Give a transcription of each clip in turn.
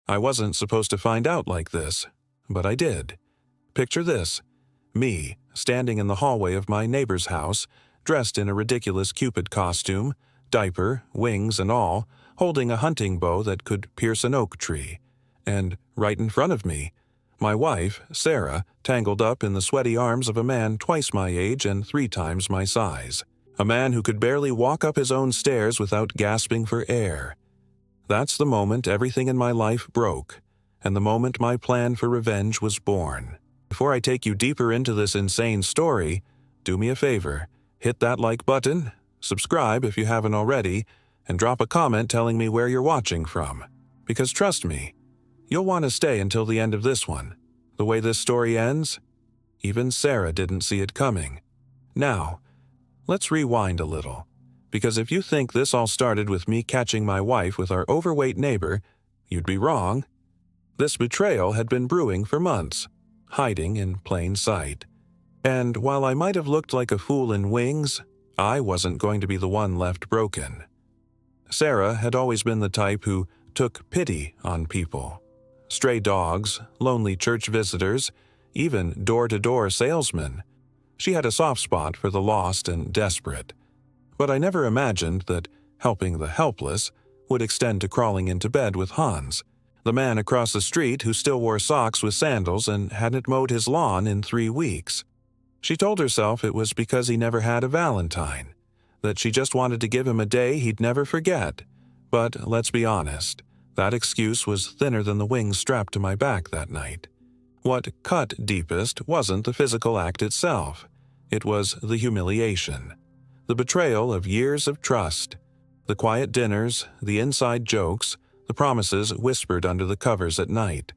I wasn't supposed to find out like this, but I did. Picture this: me, standing in the hallway of my neighbor's house, dressed in a ridiculous Cupid costume, diaper, wings and all, holding a hunting bow that could pierce an oak tree. And right in front of me, my wife, Sarah, tangled up in the sweaty arms of a man twice my age and 3 times my size. A man who could barely walk up his own stairs without gasping for air. That's the moment everything in my life broke, and the moment my plan for revenge was born. Before I take you deeper into this insane story, do me a favor, hit that like button, subscribe if you haven't already, and drop a comment telling me where you're watching from. Because trust me, you'll want to stay until the end of this one. The way this story ends, even Sarah didn't see it coming. Now, let's rewind a little, because if you think this all started with me catching my wife with our overweight neighbor, you'd be wrong. This betrayal had been brewing for months, hiding in plain sight. And while I might have looked like a fool in wings, I wasn't going to be the one left broken. Sarah had always been the type who took pity on people. Stray dogs, lonely church visitors, even door-to-door salesmen. She had a soft spot for the lost and desperate. But I never imagined that helping the helpless would extend to crawling into bed with Hans, the man across the street who still wore socks with sandals and hadn't mowed his lawn in 3 weeks. She told herself it was because he never had a Valentine, that she just wanted to give him a day he'd never forget. But let's be honest, that excuse was thinner than the wings strapped to my back that night. What cut deepest wasn't the physical act itself. It was the humiliation, the betrayal of years of trust, the quiet dinners, the inside jokes, the promises whispered under the covers at night,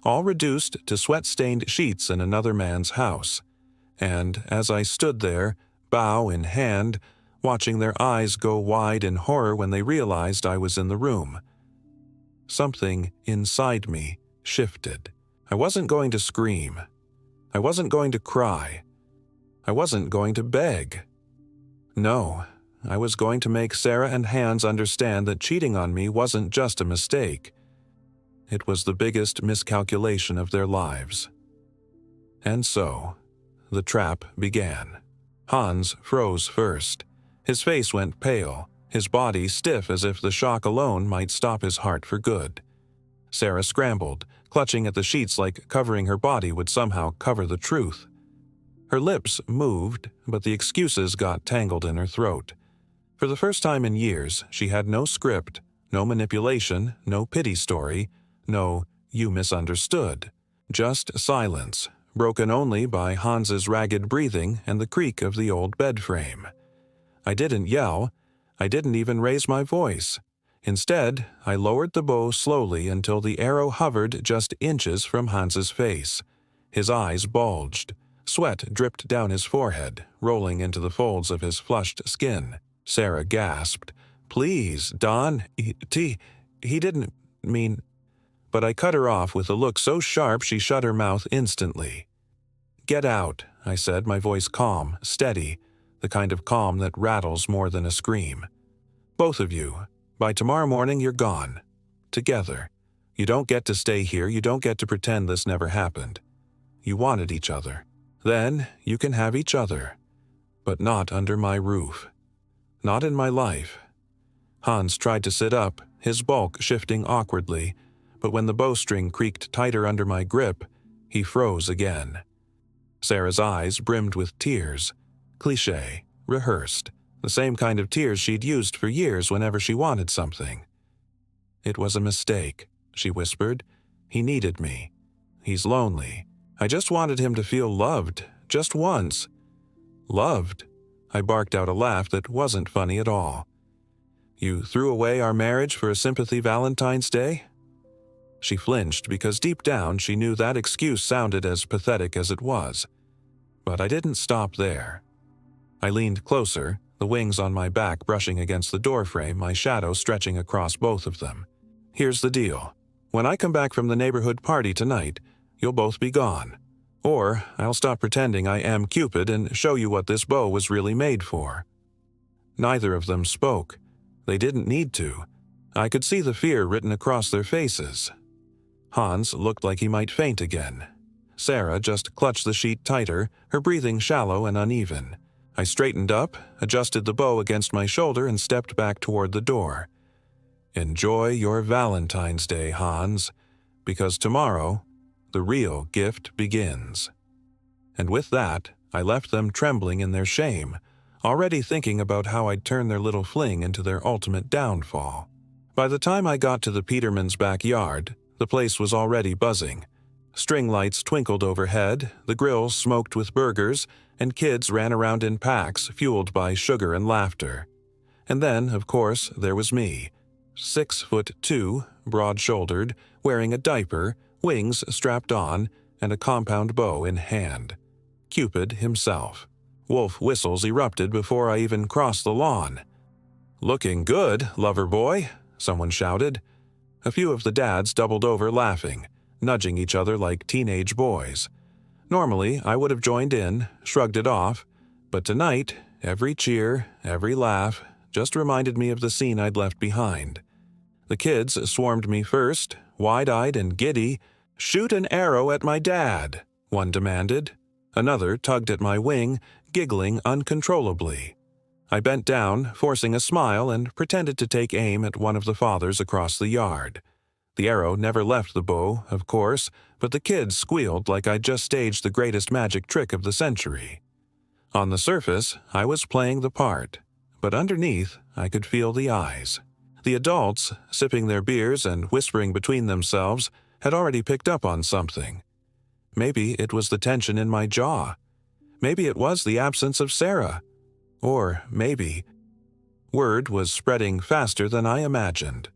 all reduced to sweat-stained sheets in another man's house. And as I stood there, bow in hand, watching their eyes go wide in horror when they realized I was in the room, something inside me shifted. I wasn't going to scream. I wasn't going to cry. I wasn't going to beg. No, I was going to make Sarah and Hans understand that cheating on me wasn't just a mistake. It was the biggest miscalculation of their lives. And so, the trap began. Hans froze first. His face went pale, his body stiff as if the shock alone might stop his heart for good. Sarah scrambled, clutching at the sheets like covering her body would somehow cover the truth. Her lips moved, but the excuses got tangled in her throat. For the first time in years, she had no script, no manipulation, no pity story, no "you misunderstood." Just silence, broken only by Hans's ragged breathing and the creak of the old bed frame. I didn't yell. I didn't even raise my voice. Instead, I lowered the bow slowly until the arrow hovered just inches from Hans's face. His eyes bulged. Sweat dripped down his forehead, rolling into the folds of his flushed skin. Sarah gasped, "Please, Don, he didn't mean..." But I cut her off with a look so sharp she shut her mouth instantly. "Get out," I said, my voice calm, steady, the kind of calm that rattles more than a scream. "Both of you. By tomorrow morning you're gone. Together. You don't get to stay here, you don't get to pretend this never happened. You wanted each other. Then you can have each other. But not under my roof. Not in my life." Hans tried to sit up, his bulk shifting awkwardly, but when the bowstring creaked tighter under my grip, he froze again. Sarah's eyes brimmed with tears. Cliché, rehearsed, the same kind of tears she'd used for years whenever she wanted something. "It was a mistake," she whispered. "He needed me. He's lonely. I just wanted him to feel loved, just once." "Loved?" I barked out a laugh that wasn't funny at all. "You threw away our marriage for a sympathy Valentine's Day?" She flinched because deep down she knew that excuse sounded as pathetic as it was. But I didn't stop there. I leaned closer, the wings on my back brushing against the doorframe, my shadow stretching across both of them. "Here's the deal. When I come back from the neighborhood party tonight, you'll both be gone. Or I'll stop pretending I am Cupid and show you what this bow was really made for." Neither of them spoke. They didn't need to. I could see the fear written across their faces. Hans looked like he might faint again. Sarah just clutched the sheet tighter, her breathing shallow and uneven. I straightened up, adjusted the bow against my shoulder, and stepped back toward the door. Enjoy your Valentine's Day, Hans, because tomorrow, the real gift begins. And with that, I left them trembling in their shame, already thinking about how I'd turn their little fling into their ultimate downfall. By the time I got to the Petermans' backyard, the place was already buzzing. String lights twinkled overhead, the grill smoked with burgers, and kids ran around in packs fueled by sugar and laughter. And then, of course, there was me, 6'2", broad-shouldered, wearing a diaper, wings strapped on, and a compound bow in hand. Cupid himself. Wolf whistles erupted before I even crossed the lawn. "Looking good, lover boy," someone shouted. A few of the dads doubled over laughing, nudging each other like teenage boys. Normally, I would have joined in, shrugged it off, but tonight, every cheer, every laugh, just reminded me of the scene I'd left behind. The kids swarmed me first, wide-eyed and giddy. "Shoot an arrow at my dad," one demanded. Another tugged at my wing, giggling uncontrollably. I bent down, forcing a smile, and pretended to take aim at one of the fathers across the yard. The arrow never left the bow, of course, but the kids squealed like I'd just staged the greatest magic trick of the century. On the surface, I was playing the part, but underneath, I could feel the eyes. The adults, sipping their beers and whispering between themselves, had already picked up on something. Maybe it was the tension in my jaw. Maybe it was the absence of Sarah. Or maybe... Word was spreading faster than I imagined.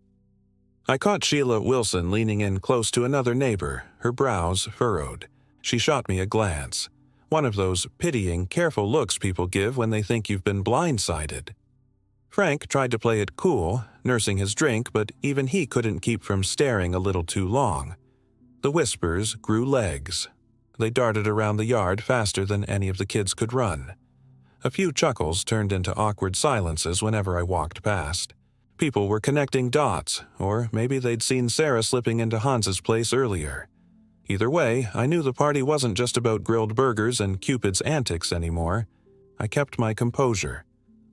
I caught Sheila Wilson leaning in close to another neighbor, her brows furrowed. She shot me a glance. One of those pitying, careful looks people give when they think you've been blindsided. Frank tried to play it cool, nursing his drink, but even he couldn't keep from staring a little too long. The whispers grew legs. They darted around the yard faster than any of the kids could run. A few chuckles turned into awkward silences whenever I walked past. People were connecting dots, or maybe they'd seen Sarah slipping into Hans's place earlier. Either way, I knew the party wasn't just about grilled burgers and Cupid's antics anymore. I kept my composure,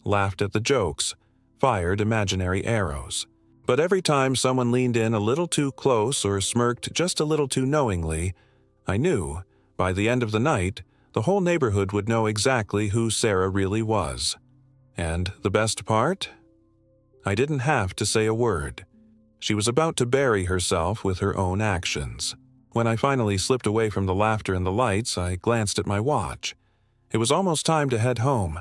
laughed at the jokes, fired imaginary arrows. But every time someone leaned in a little too close or smirked just a little too knowingly, I knew, by the end of the night, the whole neighborhood would know exactly who Sarah really was. And the best part? I didn't have to say a word. She was about to bury herself with her own actions. When I finally slipped away from the laughter and the lights, I glanced at my watch. It was almost time to head home.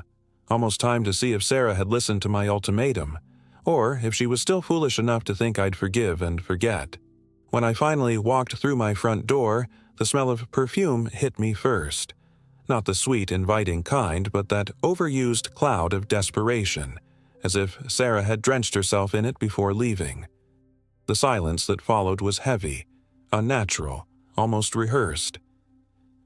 Almost time to see if Sarah had listened to my ultimatum, or if she was still foolish enough to think I'd forgive and forget. When I finally walked through my front door, the smell of perfume hit me first. Not the sweet, inviting kind, but that overused cloud of desperation, as if Sarah had drenched herself in it before leaving. The silence that followed was heavy, unnatural, almost rehearsed.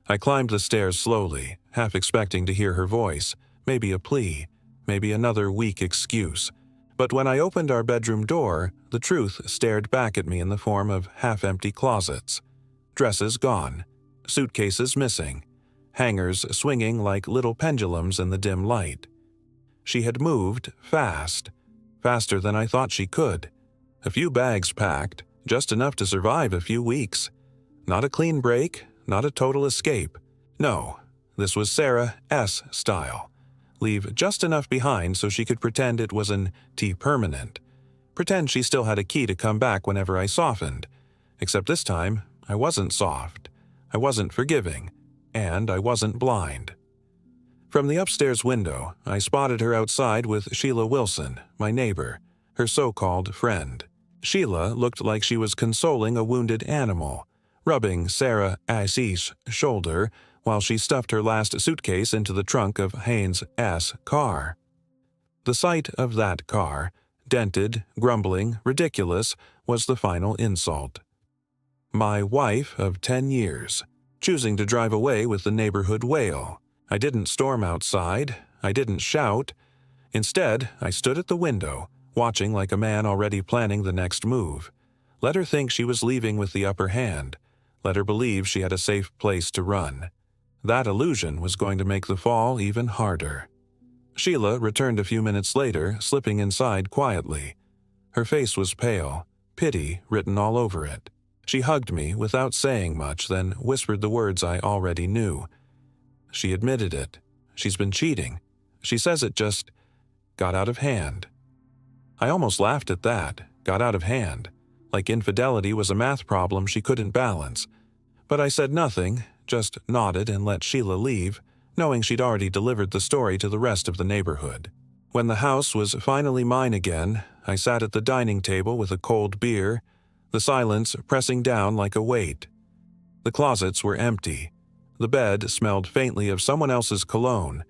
I climbed the stairs slowly, half expecting to hear her voice, maybe a plea, maybe another weak excuse. But when I opened our bedroom door, the truth stared back at me in the form of half-empty closets. Dresses gone, suitcases missing, hangers swinging like little pendulums in the dim light. She had moved fast, faster than I thought she could. A few bags packed, just enough to survive a few weeks. Not a clean break, not a total escape. No, this was Sarah S. style. Leave just enough behind so she could pretend it was an T-permanent. Pretend she still had a key to come back whenever I softened. Except this time, I wasn't soft. I wasn't forgiving. And I wasn't blind. From the upstairs window, I spotted her outside with Sheila Wilson, my neighbor, her so-called friend. Sheila looked like she was consoling a wounded animal, rubbing Sarah S.'s shoulder while she stuffed her last suitcase into the trunk of Haynes' car. The sight of that car, dented, grumbling, ridiculous, was the final insult. My wife of 10 years, choosing to drive away with the neighborhood wail. I didn't storm outside. I didn't shout. Instead, I stood at the window, watching like a man already planning the next move. Let her think she was leaving with the upper hand. Let her believe she had a safe place to run. That illusion was going to make the fall even harder. Sheila returned a few minutes later, slipping inside quietly. Her face was pale, pity written all over it. She hugged me without saying much, then whispered the words I already knew. She admitted it. She's been cheating. She says it just got out of hand. I almost laughed at that, got out of hand, like infidelity was a math problem she couldn't balance. But I said nothing, just nodded and let Sheila leave, knowing she'd already delivered the story to the rest of the neighborhood. When the house was finally mine again, I sat at the dining table with a cold beer, the silence pressing down like a weight. The closets were empty. The bed smelled faintly of someone else's cologne,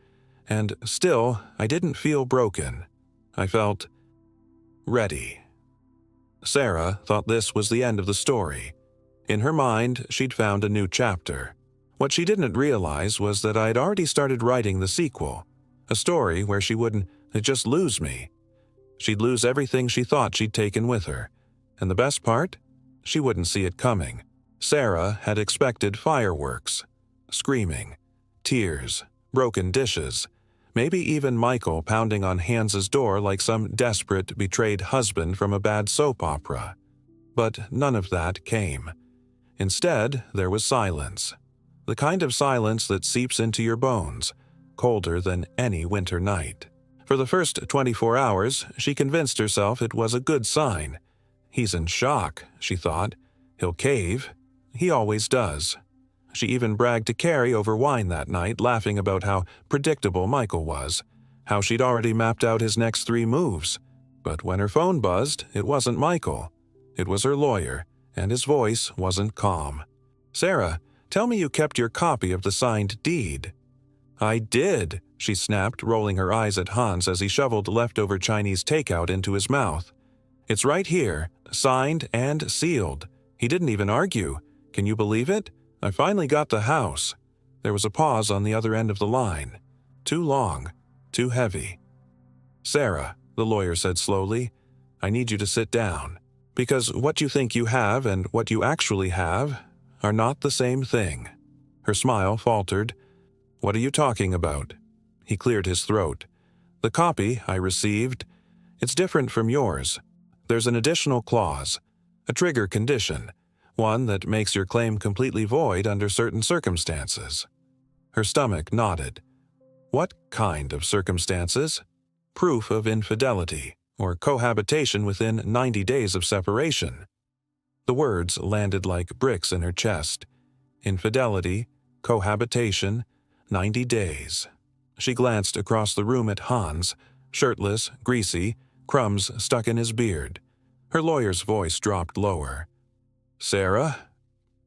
and still I didn't feel broken. I felt ready. Sarah thought this was the end of the story. In her mind, she'd found a new chapter. What she didn't realize was that I'd already started writing the sequel, a story where she wouldn't just lose me. She'd lose everything she thought she'd taken with her. And the best part? She wouldn't see it coming. Sarah had expected fireworks, screaming, tears, broken dishes, maybe even Michael pounding on Hans's door like some desperate, betrayed husband from a bad soap opera. But none of that came. Instead, there was silence. The kind of silence that seeps into your bones, colder than any winter night. For the first 24 hours, she convinced herself it was a good sign. He's in shock, she thought. He'll cave. He always does. She even bragged to Carrie over wine that night, laughing about how predictable Michael was, how she'd already mapped out his next 3 moves. But when her phone buzzed, it wasn't Michael. It was her lawyer, and his voice wasn't calm. "Sarah, tell me you kept your copy of the signed deed." "I did," she snapped, rolling her eyes at Hans as he shoveled leftover Chinese takeout into his mouth. "It's right here, signed and sealed. He didn't even argue. Can you believe it? I finally got the house." There was a pause on the other end of the line. Too long, too heavy. "Sarah," the lawyer said slowly, "I need you to sit down. Because what you think you have and what you actually have are not the same thing." Her smile faltered. "What are you talking about?" He cleared his throat. "The copy I received, it's different from yours. There's an additional clause, a trigger condition, one that makes your claim completely void under certain circumstances." Her stomach nodded. "What kind of circumstances?" "Proof of infidelity, or cohabitation within 90 days of separation." The words landed like bricks in her chest. Infidelity, cohabitation, 90 days. She glanced across the room at Hans, shirtless, greasy, crumbs stuck in his beard. Her lawyer's voice dropped lower. "Sarah?"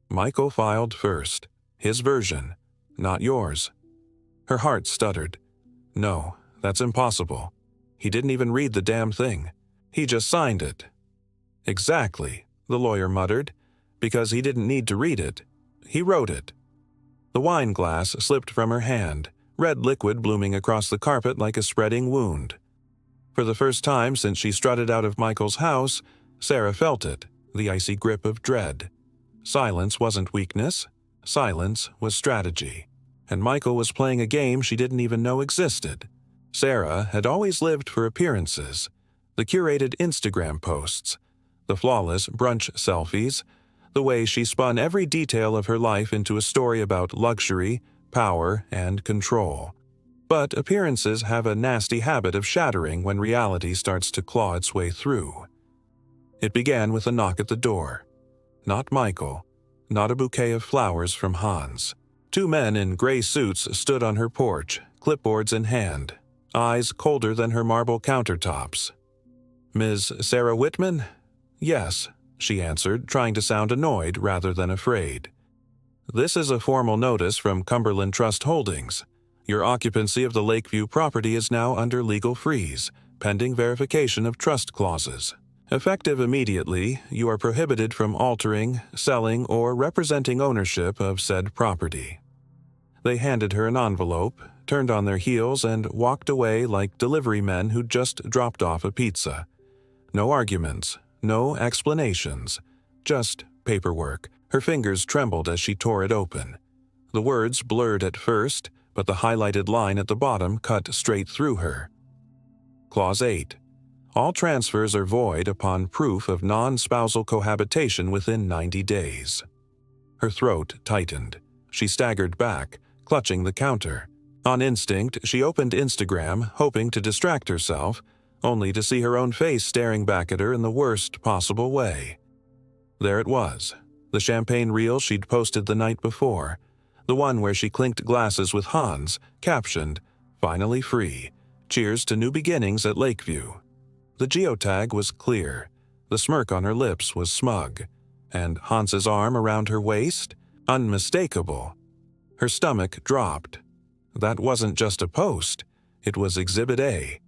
Michael filed first. His version, not yours. Her heart stuttered. "No, that's impossible. He didn't even read the damn thing. He just signed it." "Exactly," the lawyer muttered, "because he didn't need to read it. He wrote it." The wine glass slipped from her hand, red liquid blooming across the carpet like a spreading wound. For the first time since she strutted out of Michael's house, Sarah felt it, the icy grip of dread. Silence wasn't weakness. Silence was strategy. And Michael was playing a game she didn't even know existed. Sarah had always lived for appearances, the curated Instagram posts, the flawless brunch selfies, the way she spun every detail of her life into a story about luxury, power, and control. But appearances have a nasty habit of shattering when reality starts to claw its way through. It began with a knock at the door. Not Michael, not a bouquet of flowers from Hans. 2 men in gray suits stood on her porch, clipboards in hand, eyes colder than her marble countertops. "Ms. Sarah Whitman?" "Yes," she answered, trying to sound annoyed rather than afraid. "This is a formal notice from Cumberland Trust Holdings. Your occupancy of the Lakeview property is now under legal freeze, pending verification of trust clauses. Effective immediately, you are prohibited from altering, selling, or representing ownership of said property." They handed her an envelope, turned on their heels, and walked away like delivery men who'd just dropped off a pizza. No arguments, no explanations, just paperwork. Her fingers trembled as she tore it open. The words blurred at first, but the highlighted line at the bottom cut straight through her. Clause 8. All transfers are void upon proof of non-spousal cohabitation within 90 days. Her throat tightened. She staggered back, clutching the counter. On instinct, she opened Instagram, hoping to distract herself, only to see her own face staring back at her in the worst possible way. There it was, the champagne reel she'd posted the night before, the one where she clinked glasses with Hans, captioned, "Finally free. Cheers to new beginnings at Lakeview." The geotag was clear. The smirk on her lips was smug. And Hans's arm around her waist? Unmistakable. Her stomach dropped. That wasn't just a post. It was Exhibit A.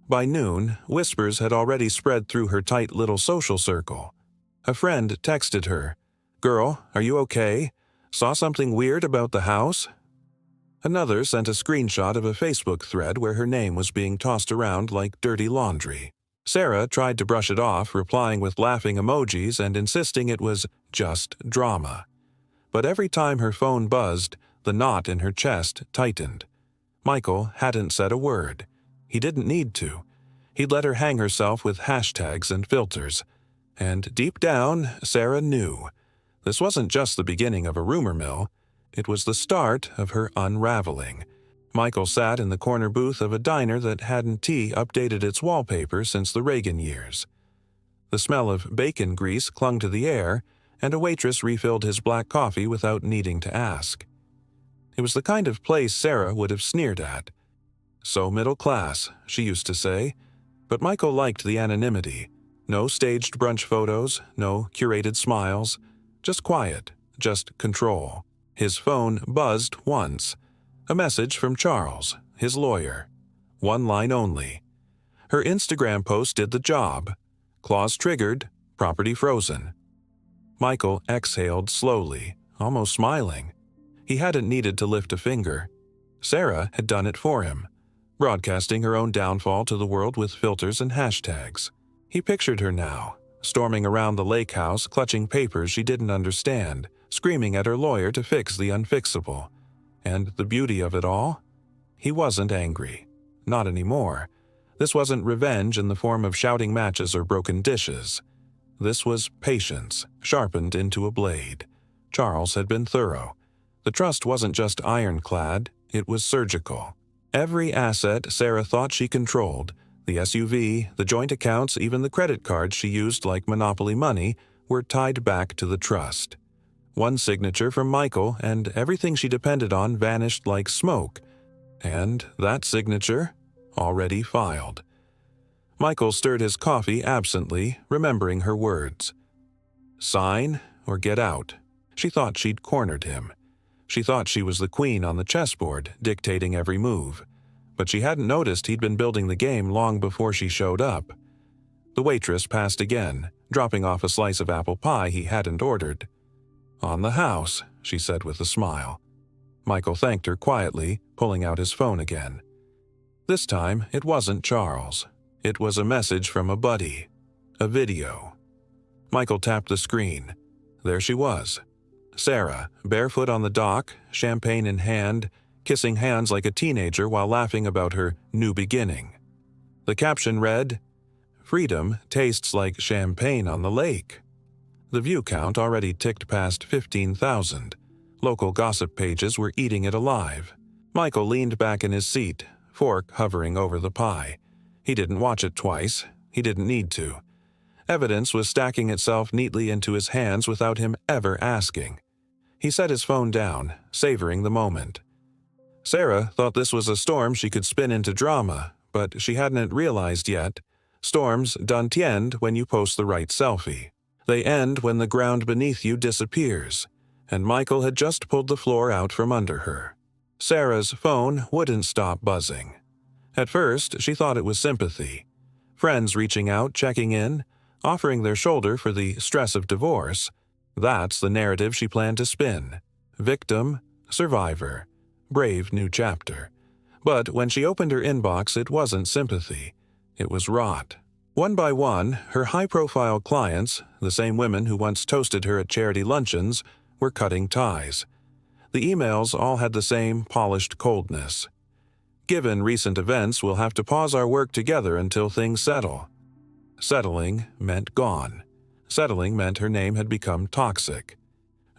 By noon, whispers had already spread through her tight little social circle. A friend texted her, "Girl, are you okay? Saw something weird about the house?" Another sent a screenshot of a Facebook thread where her name was being tossed around like dirty laundry. Sarah tried to brush it off, replying with laughing emojis and insisting it was just drama. But every time her phone buzzed, the knot in her chest tightened. Michael hadn't said a word. He didn't need to. He'd let her hang herself with hashtags and filters. And deep down, Sarah knew. This wasn't just the beginning of a rumor mill. It was the start of her unraveling. Michael sat in the corner booth of a diner that hadn't updated its wallpaper since the Reagan years. The smell of bacon grease clung to the air, and a waitress refilled his black coffee without needing to ask. It was the kind of place Sarah would have sneered at. "So middle class," she used to say. But Michael liked the anonymity. No staged brunch photos, no curated smiles. Just quiet, just control. His phone buzzed once. A message from Charles, his lawyer. One line only. Her Instagram post did the job. Clause triggered, property frozen. Michael exhaled slowly, almost smiling. He hadn't needed to lift a finger. Sarah had done it for him, broadcasting her own downfall to the world with filters and hashtags. He pictured her now, storming around the lake house, clutching papers she didn't understand, screaming at her lawyer to fix the unfixable. And the beauty of it all? He wasn't angry. Not anymore. This wasn't revenge in the form of shouting matches or broken dishes. This was patience, sharpened into a blade. Charles had been thorough. The trust wasn't just ironclad, it was surgical. Every asset Sarah thought she controlled, the SUV, the joint accounts, even the credit cards she used like Monopoly money, were tied back to the trust. One signature from Michael, and everything she depended on vanished like smoke. And that signature, already filed. Michael stirred his coffee absently, remembering her words. Sign or get out. She thought she'd cornered him. She thought she was the queen on the chessboard, dictating every move. But she hadn't noticed he'd been building the game long before she showed up. The waitress passed again, dropping off a slice of apple pie he hadn't ordered. "On the house," she said with a smile. Michael thanked her quietly, pulling out his phone again. This time, it wasn't Charles. It was a message from a buddy. A video. Michael tapped the screen. There she was. Sarah, barefoot on the dock, champagne in hand, kissing hands like a teenager while laughing about her new beginning. The caption read, "Freedom tastes like champagne on the lake." The view count already ticked past 15,000. Local gossip pages were eating it alive. Michael leaned back in his seat, fork hovering over the pie. He didn't watch it twice. He didn't need to. Evidence was stacking itself neatly into his hands without him ever asking. He set his phone down, savoring the moment. Sarah thought this was a storm she could spin into drama, but she hadn't realized yet. Storms don't end when you post the right selfie. They end when the ground beneath you disappears, and Michael had just pulled the floor out from under her. Sarah's phone wouldn't stop buzzing. At first, she thought it was sympathy. Friends reaching out, checking in, offering their shoulder for the stress of divorce. That's the narrative she planned to spin. Victim, survivor, brave new chapter. But when she opened her inbox, it wasn't sympathy. It was rot. One by one, her high-profile clients, the same women who once toasted her at charity luncheons, were cutting ties. The emails all had the same polished coldness. Given recent events, we'll have to pause our work together until things settle. Settling meant gone. Settling meant her name had become toxic.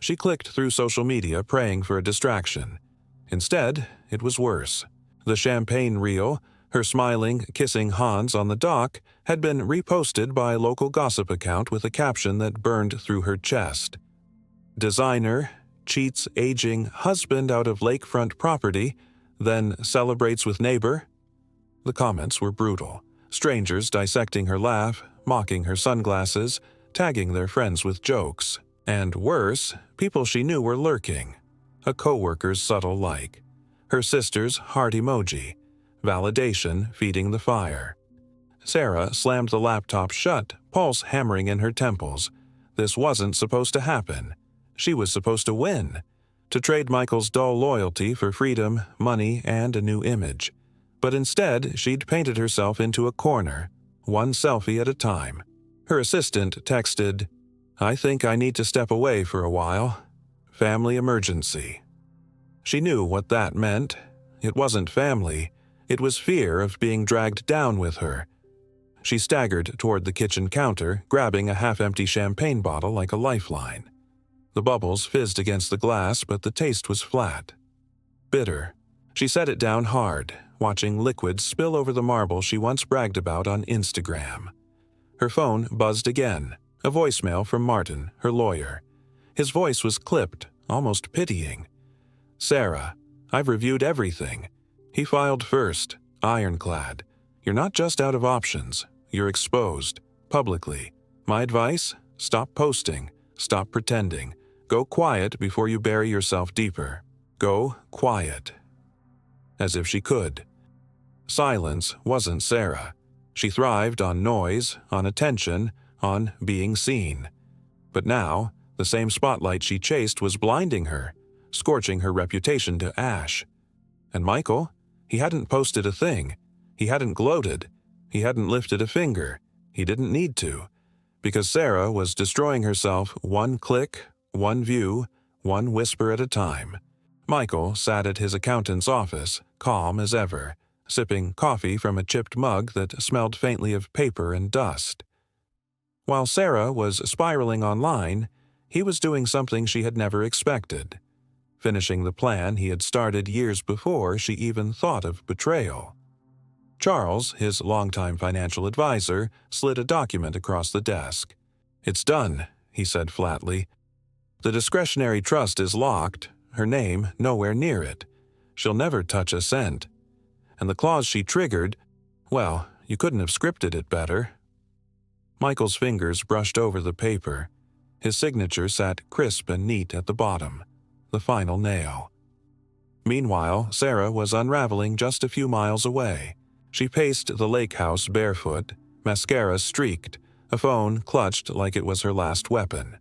She clicked through social media praying for a distraction. Instead, it was worse. The champagne reel, her smiling, kissing Hans on the dock, had been reposted by a local gossip account with a caption that burned through her chest. Designer cheats aging husband out of lakefront property, then celebrates with neighbor. The comments were brutal. Strangers dissecting her laugh, mocking her sunglasses, tagging their friends with jokes. And worse, people she knew were lurking. A coworker's subtle like. Her sister's heart emoji. Validation feeding the fire. Sarah slammed the laptop shut, pulse hammering in her temples. This wasn't supposed to happen. She was supposed to win. To trade Michael's dull loyalty for freedom, money, and a new image. But instead, she'd painted herself into a corner, one selfie at a time. Her assistant texted, "I think I need to step away for a while. Family emergency." She knew what that meant. It wasn't family. It was fear of being dragged down with her. She staggered toward the kitchen counter, grabbing a half-empty champagne bottle like a lifeline. The bubbles fizzed against the glass, but the taste was flat. Bitter. She set it down hard, watching liquid spill over the marble she once bragged about on Instagram. Her phone buzzed again, a voicemail from Martin, her lawyer. His voice was clipped, almost pitying. "Sarah, I've reviewed everything." He filed first, ironclad. "You're not just out of options, you're exposed, publicly. My advice? Stop posting, stop pretending. Go quiet before you bury yourself deeper. Go quiet." As if she could. Silence wasn't Sarah. She thrived on noise, on attention, on being seen. But now, the same spotlight she chased was blinding her, scorching her reputation to ash. And Michael? He hadn't posted a thing. He hadn't gloated. He hadn't lifted a finger. He didn't need to. Because Sarah was destroying herself one click, one view, one whisper at a time. Michael sat at his accountant's office, calm as ever, sipping coffee from a chipped mug that smelled faintly of paper and dust. While Sarah was spiraling online, he was doing something she had never expected. Finishing the plan he had started years before she even thought of betrayal. Charles, his longtime financial advisor, slid a document across the desk. "It's done," he said flatly. "The discretionary trust is locked, her name nowhere near it. She'll never touch a cent. And the clause she triggered, well, you couldn't have scripted it better." Michael's fingers brushed over the paper. His signature sat crisp and neat at the bottom, the final nail. Meanwhile, Sarah was unraveling just a few miles away. She paced the lake house barefoot, mascara streaked, a phone clutched like it was her last weapon.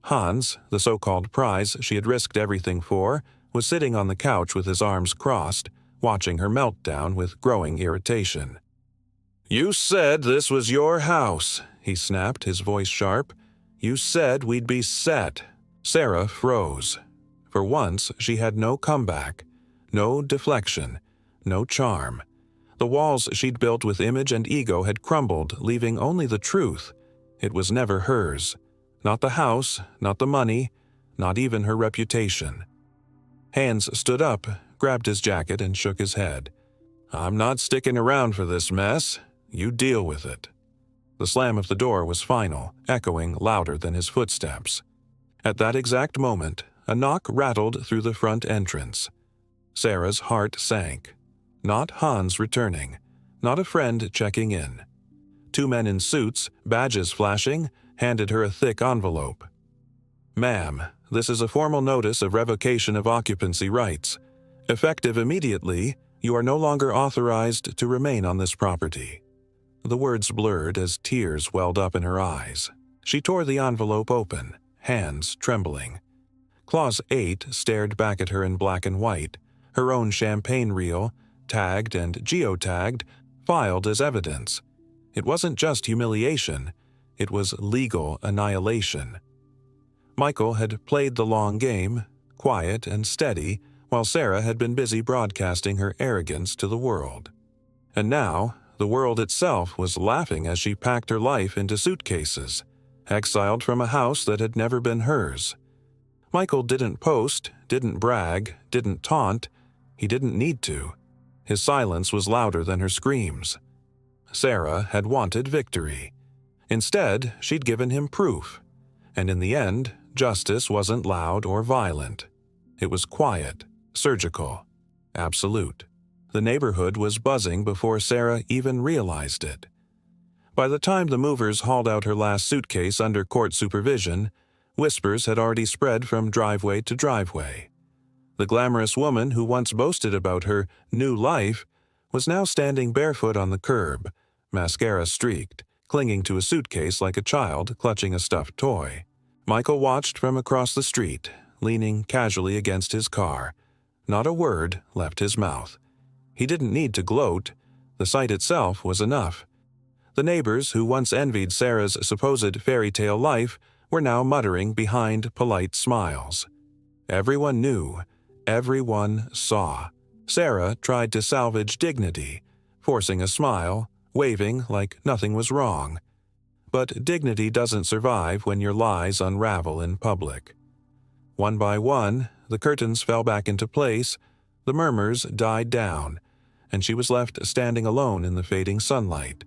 Hans, the so-called prize she had risked everything for, was sitting on the couch with his arms crossed, watching her meltdown with growing irritation. "You said this was your house," he snapped, his voice sharp. "You said we'd be set." Sarah froze. For once, she had no comeback, no deflection, no charm. The walls she'd built with image and ego had crumbled, leaving only the truth. It was never hers. Not the house, not the money, not even her reputation. Hans stood up, grabbed his jacket, and shook his head. "I'm not sticking around for this mess. You deal with it." The slam of the door was final, echoing louder than his footsteps. At that exact moment, a knock rattled through the front entrance. Sarah's heart sank. Not Hans returning, not a friend checking in. Two men in suits, badges flashing, handed her a thick envelope. "Ma'am, this is a formal notice of revocation of occupancy rights. Effective immediately, you are no longer authorized to remain on this property." The words blurred as tears welled up in her eyes. She tore the envelope open, hands trembling. Clause 8 stared back at her in black and white, her own champagne reel, tagged and geotagged, filed as evidence. It wasn't just humiliation, it was legal annihilation. Michael had played the long game, quiet and steady, while Sarah had been busy broadcasting her arrogance to the world. And now, the world itself was laughing as she packed her life into suitcases, exiled from a house that had never been hers. Michael didn't post, didn't brag, didn't taunt. He didn't need to. His silence was louder than her screams. Sarah had wanted victory. Instead, she'd given him proof. And in the end, justice wasn't loud or violent. It was quiet, surgical, absolute. The neighborhood was buzzing before Sarah even realized it. By the time the movers hauled out her last suitcase under court supervision, whispers had already spread from driveway to driveway. The glamorous woman who once boasted about her new life was now standing barefoot on the curb, mascara streaked, clinging to a suitcase like a child clutching a stuffed toy. Michael watched from across the street, leaning casually against his car. Not a word left his mouth. He didn't need to gloat. The sight itself was enough. The neighbors who once envied Sarah's supposed fairy tale life were now muttering behind polite smiles. Everyone knew. Everyone saw. Sarah tried to salvage dignity, forcing a smile, waving like nothing was wrong. But dignity doesn't survive when your lies unravel in public. One by one, the curtains fell back into place, the murmurs died down, and she was left standing alone in the fading sunlight,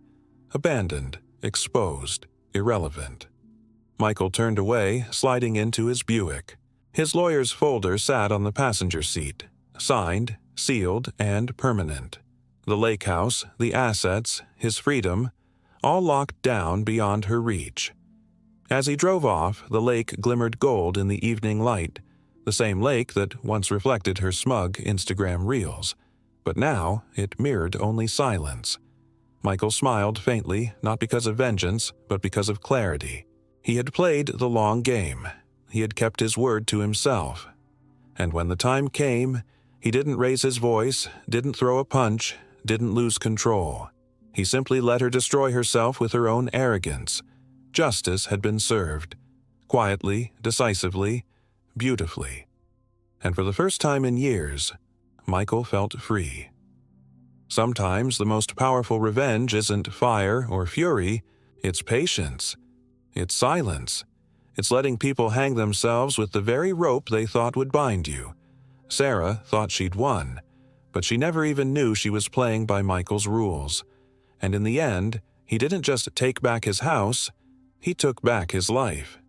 abandoned, exposed, irrelevant. Michael turned away, sliding into his Buick. His lawyer's folder sat on the passenger seat, signed, sealed, and permanent. The lake house, the assets, his freedom, all locked down beyond her reach. As he drove off, the lake glimmered gold in the evening light, the same lake that once reflected her smug Instagram reels. But now it mirrored only silence. Michael smiled faintly, not because of vengeance, but because of clarity. He had played the long game. He had kept his word to himself. And when the time came, he didn't raise his voice, didn't throw a punch, didn't lose control. He simply let her destroy herself with her own arrogance. Justice had been served. Quietly, decisively, beautifully. And for the first time in years, Michael felt free. Sometimes the most powerful revenge isn't fire or fury, it's patience. It's silence. It's letting people hang themselves with the very rope they thought would bind you. Sarah thought she'd won, but she never even knew she was playing by Michael's rules. And in the end, he didn't just take back his house, he took back his life.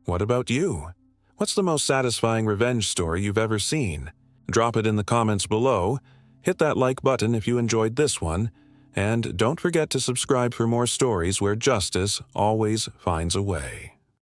What about you? What's the most satisfying revenge story you've ever seen? Drop it in the comments below, hit that like button if you enjoyed this one, and don't forget to subscribe for more stories where justice always finds a way.